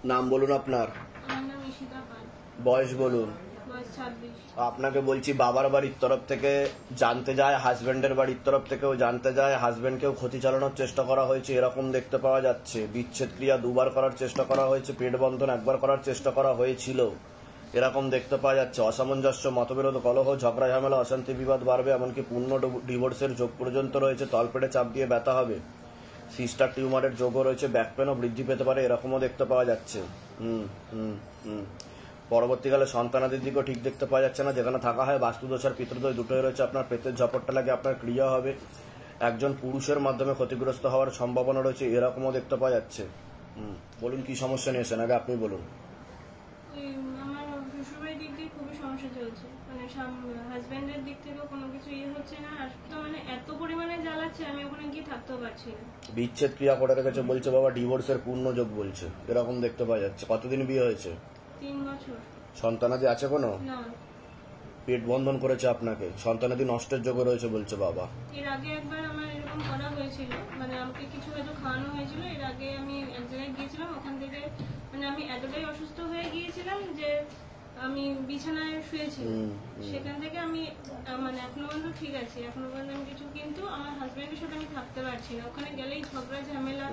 নাম বলুন আপনার। আমার নাম ঈশিতা পাল। বয়স বলুন। বয়স 26। আপনাকে বলছি বাবার বাড়ির তরফ থেকে জানতে যায়, হাজবেন্ডের বাড়ির তরফ থেকেও জানতে যায়, হাজবেন্ডকেও ক্ষতি চালানোর চেষ্টা করা হয়েছে এরকম দেখতে পাওয়া যাচ্ছে। বিচ্ছেদ ক্রিয়া 2 বার করার চেষ্টা করা হয়েছে, পেট বন্ধন 1 বার করার চেষ্টা করা হয়েছিল এরকম দেখতে পাওয়া যাচ্ছে। অসামঞ্জস্য, মতবিরোধ, কলহ, ঝগড়া, ঝামেলা, অশান্তি, বিবাদ বাড়বে, এমনকি পূর্ণ ডিভোর্সের যোগ পর্যন্ত রয়েছে। তলপেটে চাপ দিয়ে ব্যথা হবে, সিস্টার টিউমারের যোগও রয়েছে, ব্যাক পেনও বৃদ্ধি পেতে পারে এরকমও দেখতে পাওয়া যাচ্ছে। পরবর্তীকালে সন্তানাদির দিকেও ঠিক দেখতে পাওয়া যাচ্ছে না। যেখানে থাকা হয় বাস্তুদোষ আর পিতৃদোষ দুটোই রয়েছে। আপনার পেটের ঝপটটা লাগে, আপনার ক্রিয়া হবে, একজন পুরুষের মাধ্যমে ক্ষতিগ্রস্ত হওয়ার সম্ভাবনা রয়েছে এরকমও দেখতে পাওয়া যাচ্ছে। বলুন কি সমস্যা নিয়েছেন, আগে আপনি বলুন। আমার শ্বশুরবাড়ির দিক দিয়ে খুবই সমস্যা চলছে, মানে হাজবেন্ডের দিক থেকেও কোনো কিছু হচ্ছে না, আর তো মানে এত পরিমাণে জ্বালাচ্ছে আমি ওখানে গিয়ে থাকতেও পারছি না। বিচ্ছেদ ক্রিয়া করে রেখেছে বলছে বাবা, ডিভোর্সের পূর্ণ যোগ বলছে এরকম দেখতে পাওয়া যাচ্ছে। কতদিন বিয়ে হয়েছে? 3 বছর। সন্তানাদি আছে কোনো? না। পেট বন্ধন করেছে আপনাকে, সন্তানাদি নষ্টের যোগ রয়েছে বলছে বাবা। এর আগে একবার আমার এরকম করা হয়েছিল, মানে আমাকে কিছু হয়তো খাওয়ানো হয়েছিল। এর আগে আমি এক জায়গায় গিয়েছিলাম, ওখান থেকে মানে আমি এতটাই অসুস্থ হয়ে গিয়েছিলাম যে আমি বিছানায় শুয়েছিলাম। সেখান থেকে আমি মানে এখনো পর্যন্ত ঠিক আছি, এখনো পর্যন্ত আমি কিছু, কিন্তু আমার হাজবেন্ডের সাথে আমি থাকতে পারছি না। ওখানে গেলেই ঝগড়া ঝামেলা,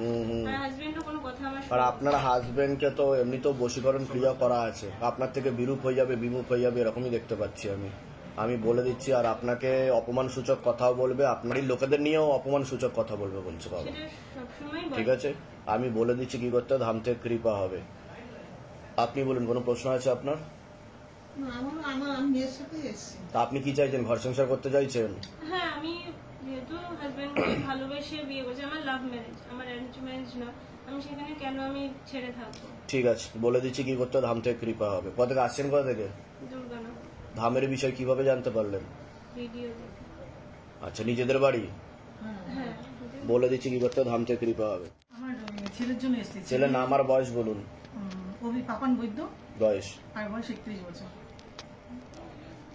আর হাজবেন্ডও কোনো কথা আমার। আর আপনার হাজবেন্ডকে তো এমনিতেও বশীকরণ ক্রিয়া করা আছে, আপনার থেকে বিরূপ হয়ে যাবে, বিমুখ হয়ে যাবে এরকমই দেখতে পাচ্ছি আমি বলে দিচ্ছি। আর আপনাকে অপমান সূচক কথাও বলবে, আপনারই লোকেদের নিয়েও অপমান সূচক কথা বলবে বলছে বাবা। ঠিক আছে, আমি বলে দিচ্ছি কি করতে, ধাম থেকে কৃপা হবে। আপনি বলুন, কোনো প্রশ্ন আছে আপনার? তা আপনি কি চাইছেন, ঘর সংসার করতে চাইছেন? হ্যাঁ, আমি যেহেতু হাজবেন্ডকে ভালোবেসে বিয়ে করছি, আমার লাভ ম্যারেজ, আমার অ্যারেঞ্জ ম্যারেজ না, আমি সেখানে কেন আমি ছেড়ে থাকবো। ঠিক আছে, বলে দিচ্ছি কি করতে, ধাম থেকে কৃপা হবে। কোথা থেকে আসছেন, কোথা থেকে? দুর্গানগর। ধামের বিষয় কিভাবে জানতে পারলেন? ভিডিও। আচ্ছা, নিজেদের বাড়ি? হ্যাঁ। বলে দিচ্ছি কি করতে, ধাম থেকে কৃপা হবে। আমার ছেলের জন্য এসেছি। ছেলের নাম আর বয়স বলুন। পাপান বৈদ্য। বয়স? আর বয়স 31 বছর।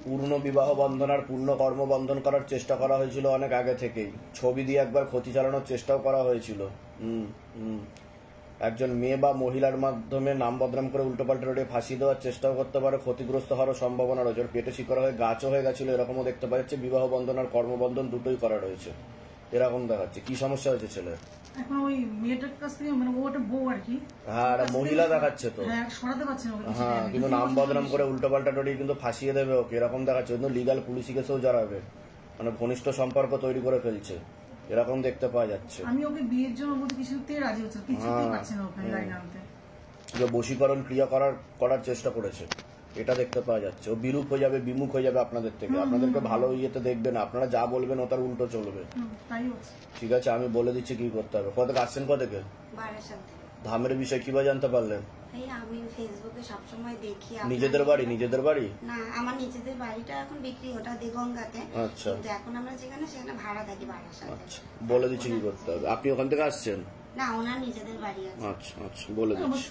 পূর্ণ বিবাহ বন্ধন আর পূর্ণ কর্মবন্ধন করার চেষ্টা করা হয়েছিল অনেক আগে থেকেই। ছবি দিয়ে একবার ক্ষতি চালানোর চেষ্টাও করা হয়েছিল। একজন মেয়ে বা মহিলার মাধ্যমে নাম বদনাম করে উল্টোপাল্টা রোডে ফাঁসি দেওয়ার চেষ্টাও করতে পারে, ক্ষতিগ্রস্ত হওয়ার সম্ভাবনা রয়েছে। পেটে শিকড় হয়ে গাছও হয়ে গেছিল এরকমও দেখতে পাচ্ছে। বিবাহ বন্ধন আর কর্মবন্ধন দুটোই করা রয়েছে এরকম দেখাচ্ছে। কি সমস্যা হয়েছে ছেলের? এখন ওই মেয়েটার কাছ থেকে, মানে ওটা বউ আর কি। হ্যাঁ, মহিলা দেখাচ্ছে তো। হ্যাঁ, সরাতে পারছে না। হ্যাঁ, কিন্তু নাম বদনাম করে উল্টোপাল্টা টোটি কিন্তু ফাঁসিয়ে দেবে ওকে এরকম দেখাচ্ছে। কিন্তু লিগাল পুলিশি কেসেও জড়াবে, মানে ঘনিষ্ঠ সম্পর্ক তৈরি করে ফেলছে এরকম দেখতে পাওয়া যাচ্ছে। আমি ওকে বিয়ের জন্য বলতে কিছুতেই রাজি হচ্ছে, কিছুতেই পারছে না ওখানে লাইন আনতে। যে বশীকরণ ক্রিয়া করার চেষ্টা করেছে এটা দেখতে পাওয়া যাচ্ছে। ও বিরূপ হয়ে যাবে, বিমুখ হয়ে যাবে আপনাদের থেকে, আপনাদেরকে ভালো ইয়েতে দেখবে না, আপনারা যা বলবেন ও তার উল্টো চলবে। ঠিক আছে, আমি বলে দিচ্ছি কি করতে হবে। কত আসছেন, কত থেকে? ধামের বিষয় কিভাবে জানতে পারলেন? আমি ফেসবুকে সবসময় দেখি। নিজেদের বাড়ি? নিজেদের বাড়ি না, আমার নিজেদের বাড়িটা এখন বিক্রি, ওটা দেগঙ্গাতে। আচ্ছা, কিন্তু এখন আমরা যেখানে সেখানে ভাড়া থাকি বারাসাতে। আচ্ছা, বলে দিচ্ছি কি করতে হবে। আপনি ওখান থেকে আসছেন? না, ওনার নিজেদের বাড়ি আছে। আচ্ছা আচ্ছা, বলে দিচ্ছি।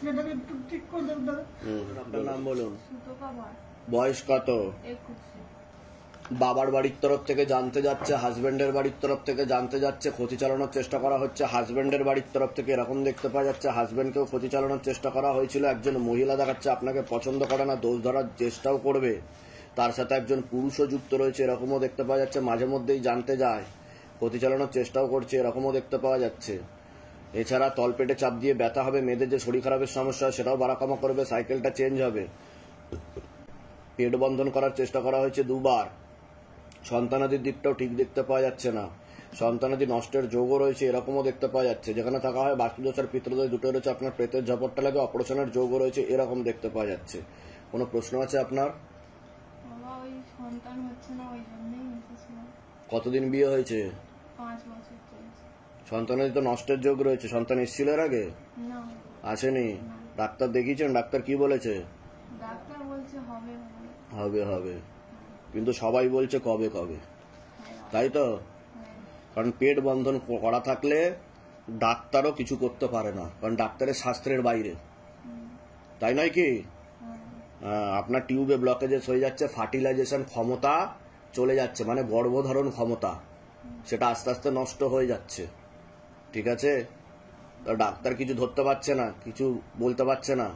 আপনার নাম বলুন। বয়স কত? 21। বাবার বাড়ির তরফ থেকে জানতে যাচ্ছে, হাজবেন্ডের বাড়ির তরফ থেকে জানতে যাচ্ছে, ক্ষতি চালানোর চেষ্টা করা হচ্ছে হাজবেন্ডের বাড়ির তরফ থেকে এরকম দেখতে পাওয়া যাচ্ছে। হাজবেন্ডকেও ক্ষতি চালানোর চেষ্টা করা হয়েছিল। একজন মহিলা দেখাচ্ছে আপনাকে পছন্দ করে না, দোষ ধরার চেষ্টাও করবে, তার সাথে একজন পুরুষও যুক্ত রয়েছে এরকমও দেখতে পাওয়া যাচ্ছে। মাঝে মধ্যেই জানতে যায়, ক্ষতি চালানোর চেষ্টাও করছে এরকমও দেখতে পাওয়া যাচ্ছে। এছাড়া তলপেটে চাপ দিয়ে ব্যথা হবে, মেয়েদের যে শরীর খারাপের সমস্যা সেটাও বাড়াকামা করবে, সাইকেলটা চেঞ্জ হবে। পেট বন্ধন করার চেষ্টা করা হয়েছে 2 বার। সন্তানাদির দিকটাও ঠিক দেখতে পাওয়া যাচ্ছে না, সন্তানাদি নষ্টের যোগও রয়েছে এরকমও দেখতে পাওয়া যাচ্ছে। যেখানে থাকা হয় বাস্তুদোষ আর পিতৃদোষ দুটো রয়েছে। আপনার পেটের ঝপটটা লাগে, অপারেশনের যোগও রয়েছে এরকম দেখতে পাওয়া যাচ্ছে। কোনো প্রশ্ন আছে আপনার? কতদিন বিয়ে হয়েছে? 5 বছর চলছে। সন্তানাদি তো নষ্টের যোগ রয়েছে। সন্তান এসেছিল এর আগে? না। আসেনি? ডাক্তার দেখিয়েছেন? ডাক্তার কি বলেছে? ডাক্তার বলছে হবে হবে হবে, কিন্তু সবাই বলছে কবে কবে, তাই তো? কারণ পেট বন্ধন করা থাকলে ডাক্তারও কিছু করতে পারে না, কারণ ডাক্তারের শাস্ত্রের বাইরে, তাই নয় কি? আপনার টিউবে ব্লকেজেস হয়ে যাচ্ছে, ফার্টিলাইজেশন ক্ষমতা চলে যাচ্ছে, মানে গর্ভধারণ ক্ষমতা সেটা আস্তে আস্তে নষ্ট হয়ে যাচ্ছে। ঠিক আছে, তা ডাক্তার কিছু ধরতে পারছে না, কিছু বলতে পারছে না?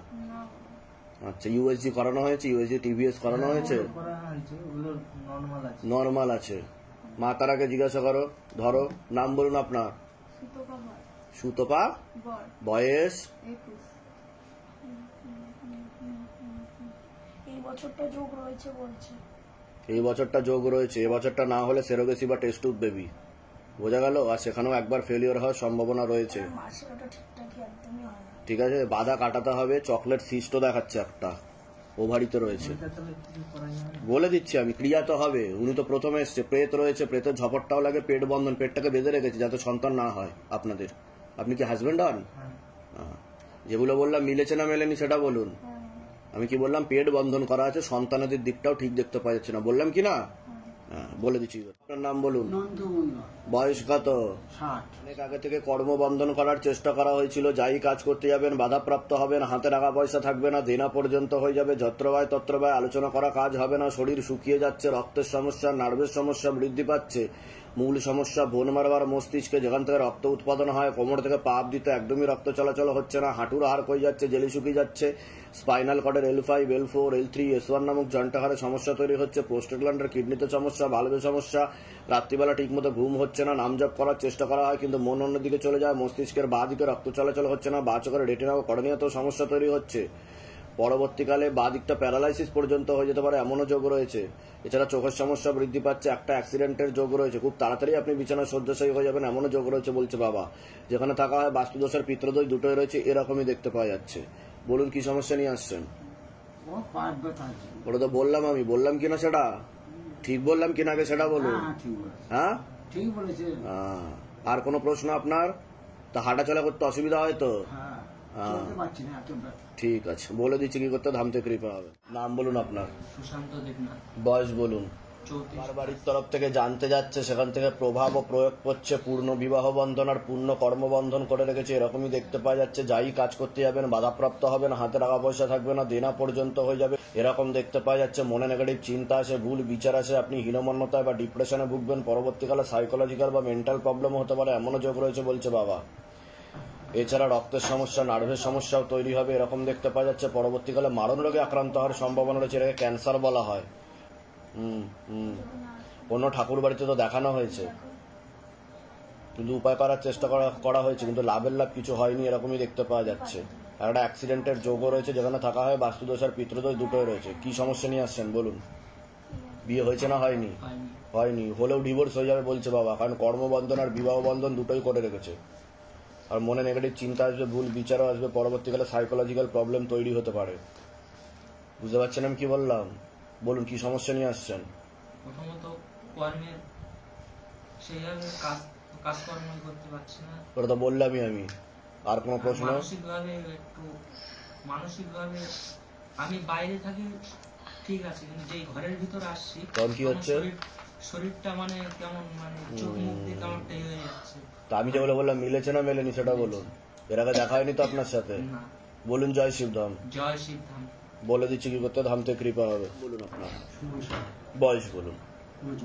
আচ্ছা, ইউএসজি করানো হয়েছে? ইউএসজি টিভিএস করানো হয়েছে? নর্মাল আছে। মা তারাকে জিজ্ঞাসা করো। ধরো, নাম বলুন আপনার। সুতপা। বয়স? এই বছরটা যোগ রয়েছে বলছে। এই বছরটা যোগ রয়েছে, এ বছরটা না হলে সেরোগেসি বা টেস্ট টিউব বেবি, বোঝা গেল? আর সেখানেও একবার ফেলিওর হওয়ার সম্ভাবনা রয়েছে। মাসে ওটা ঠিকঠাকই একদমই হয় না। ঠিক আছে, বাধা কাটাতে হবে। চকলেট সিস্টও দেখাচ্ছে একটা, ওভারিতে রয়েছে। বলে দিচ্ছি আমি, ক্রিয়া তো হবে। উনি তো প্রথমে এসছে, প্রেত রয়েছে, প্রেতের ঝপটটাও লাগে, পেট বন্ধন, পেটটাকে বেঁধে রেখেছে যাতে সন্তান না হয় আপনাদের। আপনি কি হাজবেন্ড হন? যেগুলো বললাম মিলেছে না মেলেনি সেটা বলুন। আমি কি বললাম? পেট বন্ধন করা আছে, সন্তানাদের দিকটাও ঠিক দেখতে পাওয়া যাচ্ছে না, বললাম কি না? বলে দিচ্ছি। আপনার নাম বলুন। বয়স কত? অনেক আগে থেকে কর্মবন্ধন করার চেষ্টা করা হয়েছিল, যাই কাজ করতে যাবেন বাধাপ্রাপ্ত হবেন, হাতে টাকা পয়সা থাকবে না, দেনা পর্যন্ত হয়ে যাবে, যত্রবায় তত্রবায় আলোচনা করা কাজ হবে না, শরীর শুকিয়ে যাচ্ছে, রক্তের সমস্যা, নার্ভের সমস্যা বৃদ্ধি পাচ্ছে, মূল সমস্যা বোন মারবার মস্তিষ্কে, যেখান থেকে রক্ত উৎপাদন হয়, কোমর থেকে পা অবধি একদমই রক্ত চলাচল হচ্ছে না, হাঁটুর হাড় কই যাচ্ছে, জেলি শুকিয়ে যাচ্ছে, spinal কর্ডের L5, L4, L3, S1 নামক জয়েন্টাহারে সমস্যা তৈরি হচ্ছে, প্রোস্টেট কিডনিতে সমস্যা, ভালভে সমস্যা, রাত্রিবেলা ঠিকমতো ঘুম হচ্ছে না, নামজপ করার চেষ্টা করা হয় কিন্তু মন অন্যদিকে চলে যায়, মস্তিষ্কের বাঁ দিকে রক্ত চলাচল হচ্ছে না, বাঁ চোখের রেটিনা ও কর্নিয়াতেও সমস্যা তৈরি হচ্ছে, পরবর্তীকালে বাঁ দিকটা প্যারালাইসিস পর্যন্ত হয়ে যেতে পারে এমনও যোগ রয়েছে। এছাড়া চোখের সমস্যা বৃদ্ধি পাচ্ছে, একটা অ্যাক্সিডেন্টের যোগ রয়েছে, খুব তাড়াতাড়ি আপনি বিছানায় শয্যাশায়ী হয়ে যাবেন এমনও যোগ রয়েছে বলছে বাবা। যেখানে থাকা হয় বাস্তুদোষের পিত্রদোষ দুটোই রয়েছে, এরকমই দেখতে পাওয়া যাচ্ছে। বলুন কি সমস্যা নিয়ে আসছেন? ওটা তো বললাম, আমি বললাম কিনা সেটা ঠিক বললাম কিনা আগে সেটা বলুন। হ্যাঁ, ঠিক বলেছে। আর কোনো প্রশ্ন আপনার? তা হাঁটা চলা করতে অসুবিধা হয় তো? ঠিক আছে, বলে দিচ্ছি কি করতে, ধামতে কৃপা হবে। নাম বলুন আপনার। সুশান্ত দেবনাথ। বয়স বলুন। বাড়ির তরফ থেকে জানতে যাচ্ছে, সেখান থেকে প্রভাব ও প্রয়োগ করছে, পূর্ণ বিবাহ বন্ধন আর পূর্ণ কর্মবন্ধন করে রেখেছে, এরকমই দেখতে পাওয়া যাচ্ছে। যাই কাজ করতে যাবেন বাধাপ্রাপ্ত হবেন, হাতে টাকা পয়সা থাকবে না, দেনা পর্যন্ত হয়ে যাবে, এরকম দেখতে পাওয়া যাচ্ছে। মনে নেগেটিভ চিন্তা আসে, ভুল বিচার আসে, আপনি হীনমন্যতায় বা ডিপ্রেশনে ভুগবেন, পরবর্তীকালে সাইকোলজিক্যাল বা মেন্টাল প্রবলেম হতে পারে এমনও যোগ রয়েছে বলছে বাবা। এছাড়া রক্তের সমস্যা, নার্ভের সমস্যাও তৈরি হবে এরকম দেখতে পাওয়া যাচ্ছে, পরবর্তীকালে মারণ রোগে আক্রান্ত হওয়ার সম্ভাবনা রয়েছে, এটাকে ক্যান্সার বলা হয়। অন্য ঠাকুর বাড়িতে তো দেখানো হয়েছে, কিন্তু উপায় করার চেষ্টা করা হয়েছে, কিন্তু লাভের লাভ কিছু হয়নি এরকমই দেখতে পাওয়া যাচ্ছে। আর একটা অ্যাক্সিডেন্টের যোগও রয়েছে, যেখানে থাকা হয় বাস্তুদোষ আর পিতৃদোষ দুটোই রয়েছে। কি সমস্যা নিয়ে আসছেন বলুন? বিয়ে হয়েছে না হয়নি? হয়নি, হলেও ডিভোর্স হয়ে যাবে বলছে বাবা, কারণ কর্মবন্ধন আর বিবাহ বন্ধন দুটোই করে রেখেছে। আর মনে নেগেটিভ চিন্তা আসবে, ভুল বিচারও আসবে, পরবর্তীকালে সাইকোলজিক্যাল প্রবলেম তৈরি হতে পারে। বুঝতে পারছেন আমি কি বললাম? বলুন কি সমস্যা নিয়ে আসছেন? প্রথমত কর্মের সেইভাবে কাজকর্ম করতে পারছি না, ওটা তো বললামই আমি। আর কোনো প্রশ্ন? মানসিকভাবে আমি বাইরে থাকি ঠিক আছে, কিন্তু যেই ঘরের ভিতর আসছি তখন কি হচ্ছে? শরীরটা মানে কেমন, মানে চোখ মুখ দিয়ে কেমন টেই হয়ে যাচ্ছে। তা আমি যেগুলো বললাম মিলেছে না মেলেনি সেটা বলুন। এর আগে দেখা হয়নি তো আপনার সাথে? বলুন জয় শিবধাম। জয় শিবধাম। বলে দিচ্ছি কি করতে, ধামতে কৃপা হবে। বলুন আপনার বয়স বলুন।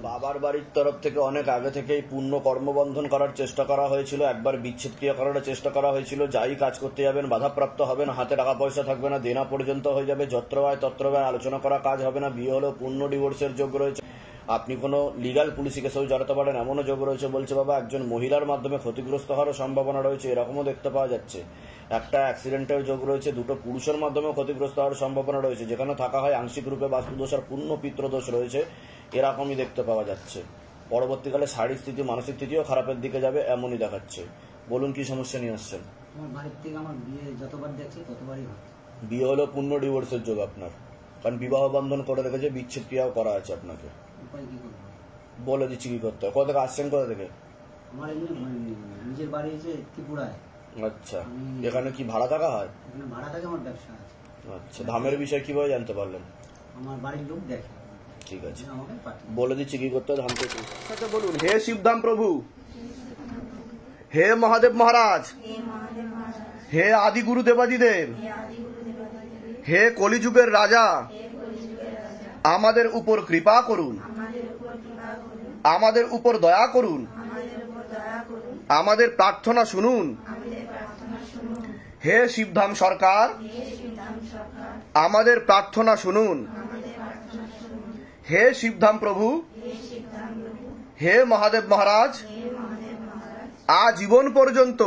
বাবার বাড়ির তরফ থেকে অনেক আগে থেকেই পূর্ণ কর্মবন্ধন করার চেষ্টা করা হয়েছিল, একবার বিচ্ছেদ ক্রিয়া করার চেষ্টা করা হয়েছিল, যাই কাজ করতে যাবেন বাধাপ্রাপ্ত হবেন, হাতে টাকা পয়সা থাকবে না, দেনা পর্যন্ত হয়ে যাবে, যত্রবায় তত্রবায় আলোচনা করা কাজ হবে না, বিয়ে হলেও পূর্ণ ডিভোর্সের যোগ রয়েছে, আপনি কোনো লিগাল পুলিশি কেসেও জড়াতে পারেন এমনও যোগ রয়েছে বলছে বাবা। একজন মহিলার মাধ্যমে ক্ষতিগ্রস্ত হওয়ারও সম্ভাবনা রয়েছে এরকমও দেখতে পাওয়া যাচ্ছে। একটা অ্যাক্সিডেন্টের যোগ রয়েছে, দুটো পুরুষের মাধ্যমে ক্ষতিগ্রস্ত হওয়ার সম্ভাবনা রয়েছে, যেখানে থাকা হয় আংশিক রূপে বাস্তুদোষ আর পূর্ণ পিতৃদোষ রয়েছে এরকমই দেখতে পাওয়া যাচ্ছে। পরবর্তীকালে শারীরিক স্থিতি মানসিক স্থিতিও খারাপের দিকে যাবে এমনই দেখাচ্ছে। বলুন কি সমস্যা নিয়ে আসছেন? আমার বাড়ির থেকে আমার বিয়ে যতবার দেখছি ততবারই হয়। বিয়ে হলো পূর্ণ ডিভোর্সের যোগ আপনার, কারণ বিবাহ বন্ধন করে রেখেছে, বিচ্ছেদ ক্রিয়াও করা আছে আপনাকে। বলে দিচ্ছি কি করতে হবে। কোথা থেকে আসছেন? কোথা থেকে? আমার নিজের বাড়ি হচ্ছে ত্রিপুরায়। আচ্ছা, এখানে কি ভাড়া থাকা হয়? এখানে ভাড়া থাকে, আমার ব্যবসা আছে। আচ্ছা, ধামের বিষয় কিভাবে জানতে পারলেন? আমার বাড়ির লোক দেখে। ঠিক আছে, বলে দিচ্ছি কি করতে হবে। ধাম থেকে বলুন। হে শিবধাম প্রভু, হে মহাদেব মহারাজ, হে আদি গুরু দেবাদিদেব, হে কলিযুগের রাজা, আমাদের উপর কৃপা করুন, আমাদের উপর দয়া করুন, আমাদের প্রার্থনা শুনুন, হে শিবধাম সরকার, আমাদের প্রার্থনা শুনুন। হে শিবধাম প্রভু, হে মহাদেব মহারাজ, আজীবন পর্যন্ত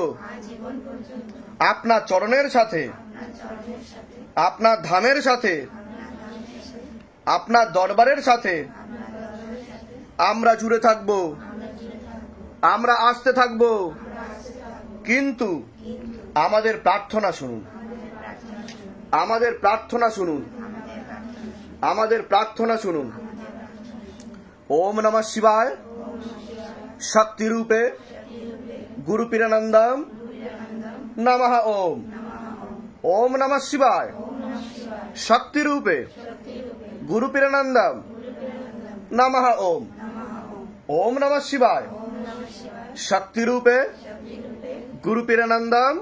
আপনার চরণের সাথে, আপনার ধামের সাথে, আপনার দরবারের সাথে আমরা জুড়ে থাকব, আমরা আসতে থাকব। কিন্তু আমাদের প্রার্থনা শুনুন, আমাদের প্রার্থনা শুনুন, আমাদের প্রার্থনা শুনুন। ওম নমঃ শিবায়। শক্তি রূপে গুরু পীরানন্দম নমঃ ওম। ওম নমঃ শিবায়। শক্তি রূপে গুরু পীরানন্দম নমঃ ওম। ওম নমঃ শিবায়। শক্তি রূপে গুরু পীরানন্দম